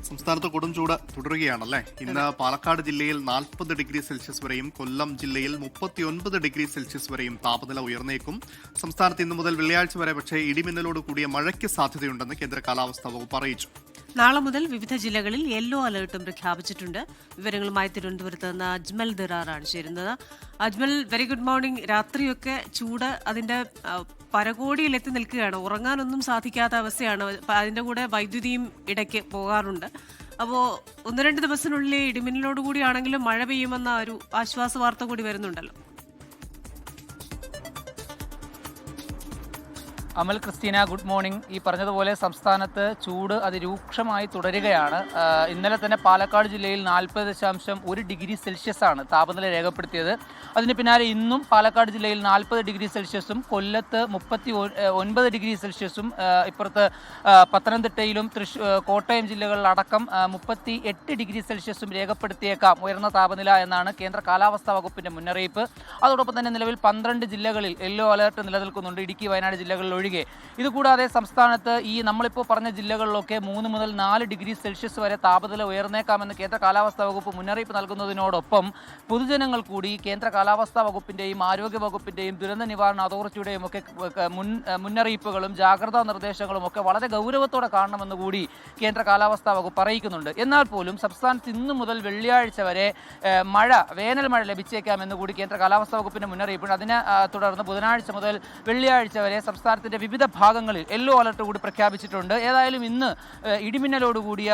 സംസ്ഥാനത്ത് കൊടും ചൂട് തുടരുകയാണല്ലേ. ഇന്ന് പാലക്കാട് ജില്ലയിൽ 40 ഡിഗ്രി സെൽഷ്യസ് വരെയും കൊല്ലം ജില്ലയിൽ 39 ഡിഗ്രി സെൽഷ്യസ് വരെയും താപനില ഉയർന്നേക്കും. സംസ്ഥാനത്ത് ഇന്നു മുതൽ വെള്ളിയാഴ്ച വരെ പക്ഷേ ഇടിമിന്നലോട് കൂടിയ മഴയ്ക്ക് സാധ്യതയുണ്ടെന്ന് കേന്ദ്ര കാലാവസ്ഥാ വകുപ്പ് അറിയിച്ചു. നാളെ മുതൽ വിവിധ ജില്ലകളിൽ യെല്ലോ അലർട്ടും പ്രഖ്യാപിച്ചിട്ടുണ്ട്. വിവരങ്ങളുമായി തിരുവനന്തപുരത്ത് നിന്ന് അജ്മൽ ദിറാറാണ് ചേരുന്നത്. Ajmal, very good morning. രാത്രിയൊക്കെ ചൂട് അതിന്റെ പരകോടിയിൽ എത്തി നിൽക്കുകയാണ്. ഉറങ്ങാനൊന്നും സാധിക്കാത്ത അവസ്ഥയാണ്. അതിന്റെ കൂടെ വൈദ്യുതിയും ഇടയ്ക്ക് പോകാറുണ്ട്. അപ്പോൾ 1-2 ദിവസത്തിനുള്ളിൽ ഇടിമിന്നലോട് കൂടിയാണെങ്കിലും മഴ പെയ്യുമെന്ന ഒരു ആശ്വാസ വാർത്ത കൂടി വരുന്നുണ്ടല്ലോ. അമൽ, ക്രിസ്റ്റീന, ഗുഡ് മോർണിംഗ്. ഈ പറഞ്ഞതുപോലെ സംസ്ഥാനത്ത് ചൂട് അതിരൂക്ഷമായി തുടരുകയാണ്. ഇന്നലെ തന്നെ പാലക്കാട് ജില്ലയിൽ 40.1 ഡിഗ്രി സെൽഷ്യസ് ആണ് താപനില രേഖപ്പെടുത്തിയത്. അതിന് പിന്നാലെ ഇന്നും പാലക്കാട് ജില്ലയിൽ 40 ഡിഗ്രി സെൽഷ്യസും കൊല്ലത്ത് 39 ഡിഗ്രി സെൽഷ്യസും ഇപ്പുറത്ത് പത്തനംതിട്ടയിലും കോട്ടയം ജില്ലകളിലടക്കം 38 ഡിഗ്രി സെൽഷ്യസും രേഖപ്പെടുത്തിയേക്കാം ഉയർന്ന താപനില എന്നാണ് കേന്ദ്ര കാലാവസ്ഥാ വകുപ്പിന്റെ മുന്നറിയിപ്പ്. അതോടൊപ്പം തന്നെ നിലവിൽ 12 ജില്ലകളിൽ യെല്ലോ അലർട്ട് നിലനിൽക്കുന്നുണ്ട്, ഇടുക്കി, വയനാട് ജില്ലകളിൽ ഒഴികെ. ഇതുകൂടാതെ സംസ്ഥാനത്ത് ഈ നമ്മളിപ്പോൾ പറഞ്ഞ ജില്ലകളിലൊക്കെ 3 മുതൽ 4 ഡിഗ്രി സെൽഷ്യസ് വരെ താപനില ഉയർന്നേക്കാമെന്ന് കേന്ദ്ര കാലാവസ്ഥാ വകുപ്പ് മുന്നറിയിപ്പ് നൽകുന്നതിനോടൊപ്പം പൊതുജനങ്ങൾ കൂടി കേന്ദ്ര കാലാവസ്ഥാ വകുപ്പിന്റെയും ആരോഗ്യ വകുപ്പിന്റെയും ദുരന്ത നിവാരണ അതോറിറ്റിയുടെയും ഒക്കെ മുന്നറിയിപ്പുകളും ജാഗ്രതാ നിർദ്ദേശങ്ങളും ഒക്കെ വളരെ ഗൗരവത്തോടെ കാണണമെന്ന് കൂടി കേന്ദ്ര കാലാവസ്ഥാ വകുപ്പ് അറിയിക്കുന്നുണ്ട്. എന്നാൽ പോലും സംസ്ഥാനത്ത് ഇന്നു മുതൽ വെള്ളിയാഴ്ച വരെ വേനൽ മഴ ലഭിച്ചേക്കാമെന്ന് കൂടി കേന്ദ്ര കാലാവസ്ഥാ വകുപ്പിന്റെ മുന്നറിയിപ്പുണ്ട്. അതിനെ തുടർന്ന് ബുധനാഴ്ച മുതൽ വെള്ളിയാഴ്ച വരെ സംസ്ഥാനത്തിന്റെ വിവിധ ഭാഗങ്ങളിൽ യെല്ലോ അലർട്ട് കൂടി പ്രഖ്യാപിച്ചിട്ടുണ്ട്. ഏതായാലും ഇന്ന് ഇടിമിന്നലോടുകൂടിയ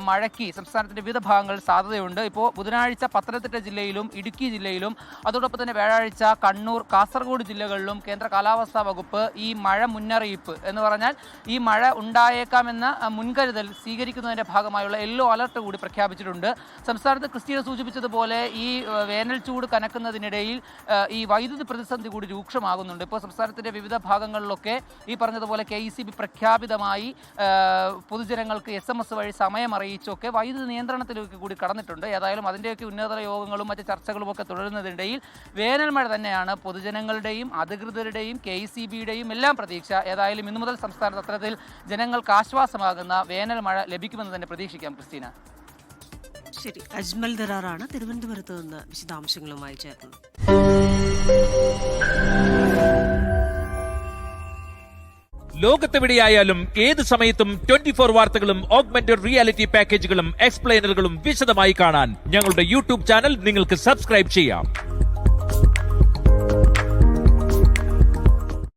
മഴയ്ക്ക് സംസ്ഥാനത്തിന്റെ വിവിധ ഭാഗങ്ങളിൽ സാധ്യതയുണ്ട്. ഇപ്പോൾ ബുധനാഴ്ച പത്തനംതിട്ട ജില്ലയിലും ഇടുക്കി ജില്ലയിലും അതോടൊപ്പം തന്നെ വ്യാഴാഴ്ച കണ്ണൂർ, കാസർഗോഡ് ജില്ലകളിലും കേന്ദ്ര കാലാവസ്ഥാ വകുപ്പ് ഈ മഴ മുന്നറിയിപ്പ് എന്ന് പറഞ്ഞാൽ ഈ മഴ ഉണ്ടായേക്കാമെന്ന മുൻകരുതൽ സ്വീകരിക്കുന്നതിന്റെ ഭാഗമായുള്ള യെല്ലോ അലർട്ട് കൂടി പ്രഖ്യാപിച്ചിട്ടുണ്ട്. സംസ്ഥാനത്ത് ക്രിസ്റ്റീന സൂചിപ്പിച്ചതുപോലെ ഈ വേനൽ ചൂട് കനക്കുന്നതിനിടയിൽ ഈ വൈദ്യുതി പ്രതിസന്ധി കൂടി രൂക്ഷമാകുന്നുണ്ട്. ഇപ്പോൾ സംസ്ഥാനത്തിന്റെ വിവിധ ഭാഗങ്ങളിലൊക്കെ ഈ പറഞ്ഞതുപോലെ KECB പ്രഖ്യാപിതമായി പൊതുജനങ്ങൾക്ക് SMS വഴി സമയം അറിയിച്ചൊക്കെ വൈദ്യുതി നിയന്ത്രണത്തിലേക്ക് കൂടി കടന്നിട്ടുണ്ട്. ഏതായാലും അതിൻ്റെയൊക്കെ ഉന്നതതല യോഗങ്ങളും മറ്റ് ചർച്ചകളും ഒക്കെ തുടരുന്നതിനിടയിൽ വേനൽ മഴ തന്നെയാണ് പൊതുജനങ്ങളുടെയും അധികൃതരുടെയും KECBയുടെയും എല്ലാം പ്രതീക്ഷ. ഏതായാലും ഇന്നു മുതൽ സംസ്ഥാനത്ത് അത്തരത്തിൽ ജനങ്ങൾക്ക് ആശ്വാസമാകുന്ന വേനൽ മഴ ലഭിക്കുമെന്ന് തന്നെ പ്രതീക്ഷിക്കാം. ക്രിസ്റ്റീന. ശരി, അജ്മൽ ദിറാറാണ് തിരുവനന്തപുരത്ത് നിന്ന് വിശദാംശങ്ങളുമായി ചേർന്നത്. ലോകത്തെവിടെയായാലും ഏത് സമയത്തും 24 വാർത്തകളും ഓഗ്മെന്റഡ് റിയാലിറ്റി പാക്കേജുകളും എക്സ്പ്ലെയിനറുകളും വിശദമായി കാണാൻ ഞങ്ങളുടെ യൂട്യൂബ് ചാനൽ നിങ്ങൾക്ക് സബ്സ്ക്രൈബ് ചെയ്യാം.